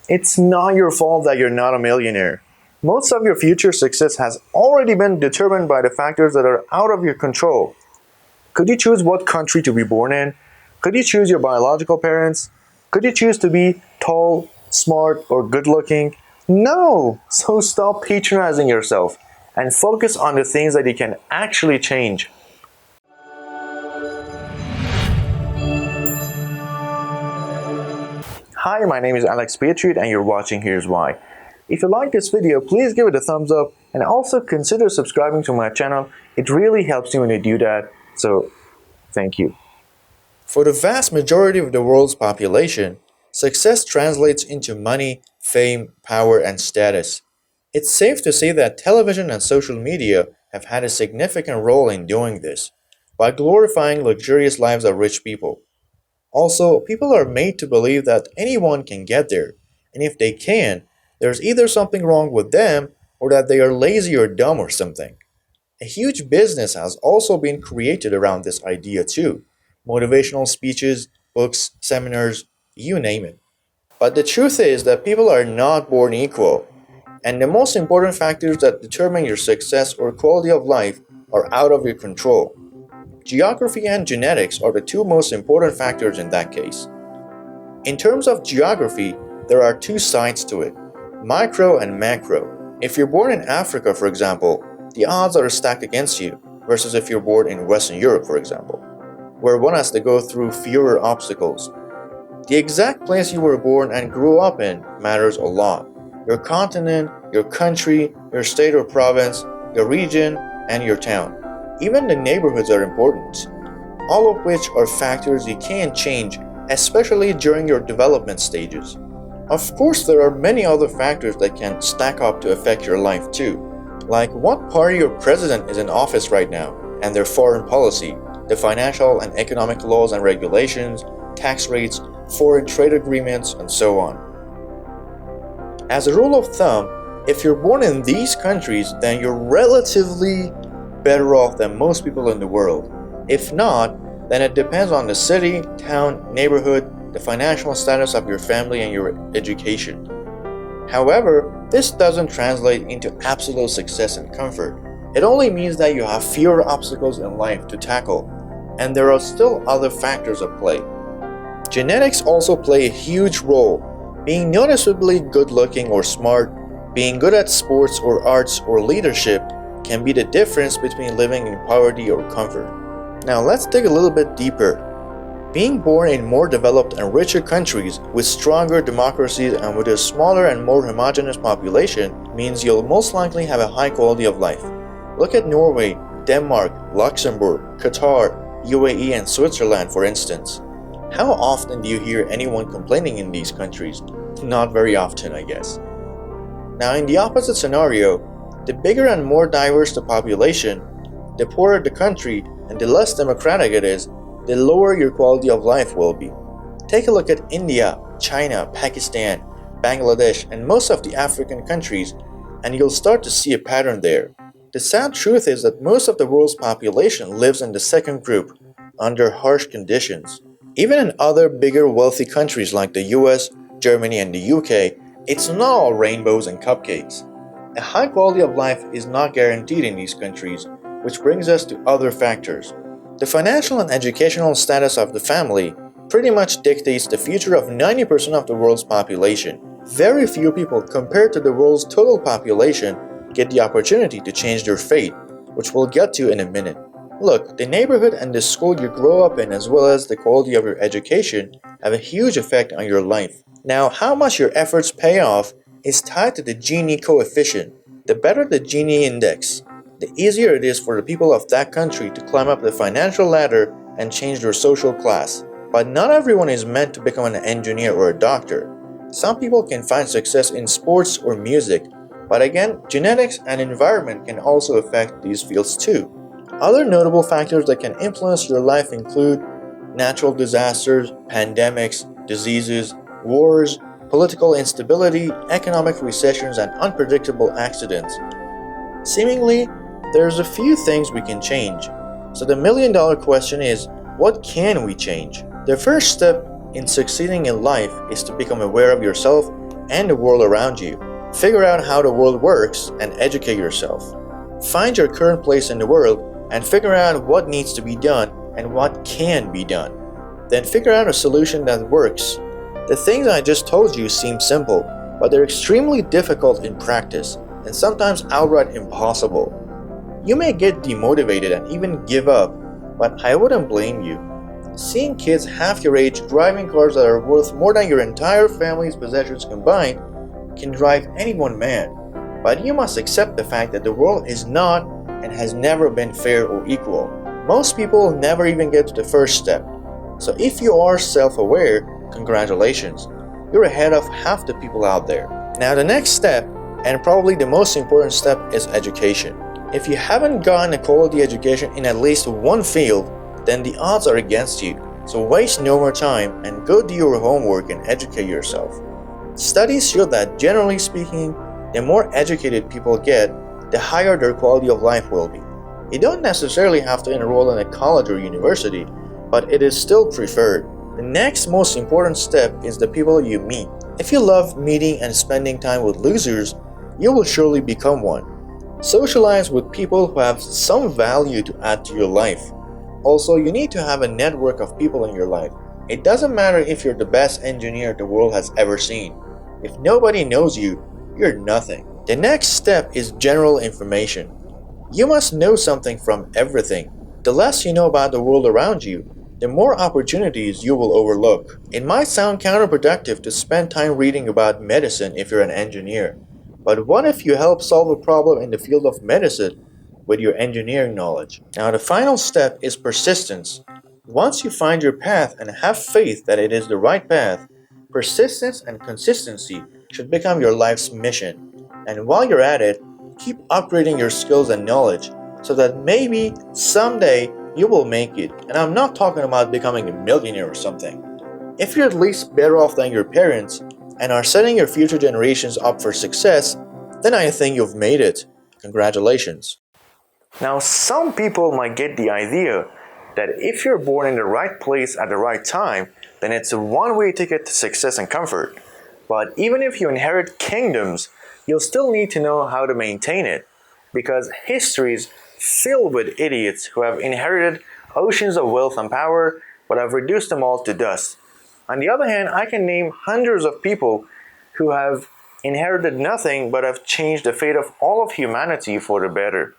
It's not your fault that you're not a millionaire. Most of your future success has already been determined by the factors that are out of your control. Could you choose what country to be born in? Could you choose your biological parents? Could you choose to be tall, smart, or good looking? No! So stop patronizing yourself and focus on the things that you can actually change. Hi, my name is Alex Patriot and you're watching Here's Why. If you like this video, please give it a thumbs up and also consider subscribing to my channel. It really helps me when you do that, so thank you. For the vast majority of the world's population, success translates into money, fame, power, and status. It's safe to say that television and social media have had a significant role in doing this, by glorifying luxurious lives of rich people. Also, people are made to believe that anyone can get there, and if they can, there's either something wrong with them or that they are lazy or dumb or something. A huge business has also been created around this idea too. Motivational speeches, books, seminars, you name it. But the truth is that people are not born equal, and the most important factors that determine your success or quality of life are out of your control. Geography and genetics are the two most important factors in that case. In terms of geography, there are two sides to it, micro and macro. If you're born in Africa, for example, the odds are stacked against you, versus if you're born in Western Europe, for example, where one has to go through fewer obstacles. The exact place you were born and grew up in matters a lot. Your continent, your country, your state or province, your region, and your town. Even the neighborhoods are important, all of which are factors you can't change, especially during your development stages. Of course, there are many other factors that can stack up to affect your life too, like what party or president is in office right now, and their foreign policy, the financial and economic laws and regulations, tax rates, foreign trade agreements, and so on. As a rule of thumb, if you're born in these countries, then you're relatively better off than most people in the world. If not, then it depends on the city, town, neighborhood, the financial status of your family, and your education. However, this doesn't translate into absolute success and comfort. It only means that you have fewer obstacles in life to tackle, and there are still other factors at play. Genetics also play a huge role. Being noticeably good looking or smart, being good at sports or arts or leadership can be the difference between living in poverty or comfort. Now let's dig a little bit deeper. Being born in more developed and richer countries with stronger democracies and with a smaller and more homogeneous population means you'll most likely have a high quality of life. Look at Norway, Denmark, Luxembourg, Qatar, UAE, and Switzerland, for instance. How often do you hear anyone complaining in these countries? Not very often, I guess. Now, in the opposite scenario, the bigger and more diverse the population, the poorer the country, and the less democratic it is, the lower your quality of life will be. Take a look at India, China, Pakistan, Bangladesh, and most of the African countries, and you'll start to see a pattern there. The sad truth is that most of the world's population lives in the second group, under harsh conditions. Even in other bigger wealthy countries like the US, Germany, and the UK, it's not all rainbows and cupcakes. A high quality of life is not guaranteed in these countries, which brings us to other factors. The financial and educational status of the family pretty much dictates the future of 90% of the world's population. Very few people compared to the world's total population get the opportunity to change their fate, which we'll get to in a minute. Look, the neighborhood and the school you grow up in as well as the quality of your education have a huge effect on your life. Now, how much your efforts pay off is tied to the Gini coefficient. The better the Gini index, the easier it is for the people of that country to climb up the financial ladder and change their social class. But not everyone is meant to become an engineer or a doctor. Some people can find success in sports or music, but again, genetics and environment can also affect these fields too. Other notable factors that can influence your life include natural disasters, pandemics, diseases, wars, political instability, economic recessions, and unpredictable accidents. Seemingly, there's a few things we can change. So the million-dollar question is, what can we change? The first step in succeeding in life is to become aware of yourself and the world around you. Figure out how the world works and educate yourself. Find your current place in the world and figure out what needs to be done and what can be done. Then figure out a solution that works. The things I just told you seem simple, but they're extremely difficult in practice and sometimes outright impossible. You may get demotivated and even give up, but I wouldn't blame you. Seeing kids half your age driving cars that are worth more than your entire family's possessions combined can drive anyone mad. But you must accept the fact that the world is not and has never been fair or equal. Most people never even get to the first step. So if you are self-aware, congratulations. You're ahead of half the people out there. Now the next step, and probably the most important step, is education. If you haven't gotten a quality education in at least one field, then the odds are against you. So waste no more time and go do your homework and educate yourself. Studies show that generally speaking, the more educated people get, the higher their quality of life will be. You don't necessarily have to enroll in a college or university, but it is still preferred. The next most important step is the people you meet. If you love meeting and spending time with losers, you will surely become one. Socialize with people who have some value to add to your life. Also, you need to have a network of people in your life. It doesn't matter if you're the best engineer the world has ever seen. If nobody knows you, you're nothing. The next step is general information. You must know something from everything. The less you know about the world around you, the more opportunities you will overlook. It might sound counterproductive to spend time reading about medicine if you're an engineer. But what if you help solve a problem in the field of medicine with your engineering knowledge? Now the final step is persistence. Once you find your path and have faith that it is the right path, persistence and consistency should become your life's mission. And while you're at it, keep upgrading your skills and knowledge so that maybe someday you will make it. And I'm not talking about becoming a millionaire or something. If you're at least better off than your parents and are setting your future generations up for success, then I think you've made it. Congratulations. Now, some people might get the idea that if you're born in the right place at the right time, then it's a one-way ticket to success and comfort. But even if you inherit kingdoms, you'll still need to know how to maintain it, because history is filled with idiots who have inherited oceans of wealth and power, but have reduced them all to dust. On the other hand, I can name hundreds of people who have inherited nothing but have changed the fate of all of humanity for the better.